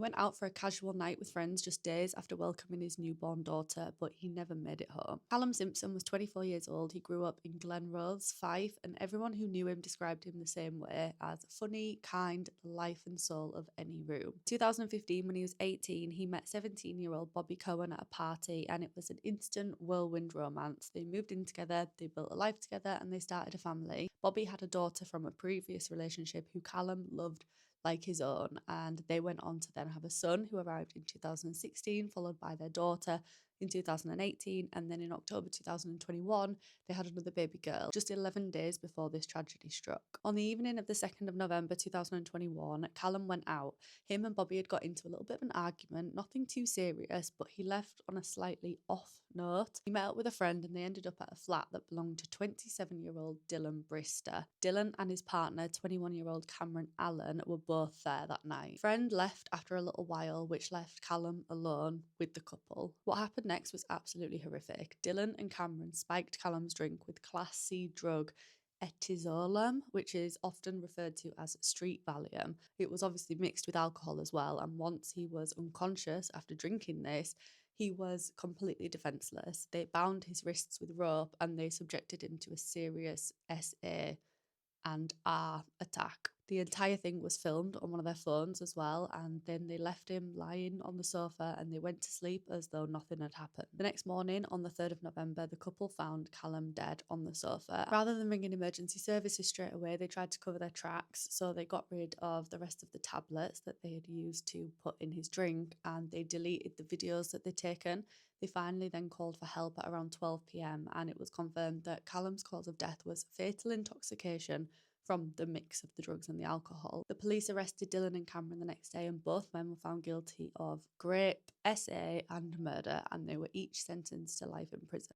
Went out for a casual night with friends just days after welcoming his newborn daughter, but he never made it home. Callum Simpson was 24 years old. He grew up in Glenrothes, Fife, and everyone who knew him described him the same way as funny, kind, the life and soul of any room. 2015, when he was 18, he met 17-year-old Bobby Cohen at a party, and it was an instant whirlwind romance. They moved in together, they built a life together, and they started a family. Bobby had a daughter from a previous relationship who Callum loved like his own, and they went on to then have a son who arrived in 2016, followed by their daughter in 2018, and then in October 2021 they had another baby girl just 11 days before this tragedy struck. On the evening of the 2nd of November 2021, Callum went out. Him and Bobby had got into a little bit of an argument, nothing too serious, but he left on a slightly off note. He met up with a friend and they ended up at a flat that belonged to 27-year-old Dylan Brister. Dylan and his partner, 21-year-old Cameron Allen, were both there that night. Friend left after a little while, which left Callum alone with the couple. What happened next was absolutely horrific. Dylan and Cameron spiked Callum's drink with Class C drug etizolum, which is often referred to as street Valium. It was obviously mixed with alcohol as well, and once he was unconscious after drinking this, he was completely defenseless. They bound his wrists with rope and they subjected him to a serious SA and R attack. The entire thing was filmed on one of their phones as well, and then they left him lying on the sofa and they went to sleep as though nothing had happened. The next morning, on the 3rd of November, the couple found Callum dead on the sofa. Rather than ringing emergency services straight away, they tried to cover their tracks, so they got rid of the rest of the tablets that they had used to put in his drink, and they deleted the videos that they'd taken. They finally then called for help at around 12 p.m, and it was confirmed that Callum's cause of death was fatal intoxication from the mix of the drugs and the alcohol. The police arrested Dylan and Cameron the next day, and both men were found guilty of rape, SA, and murder, and they were each sentenced to life in prison.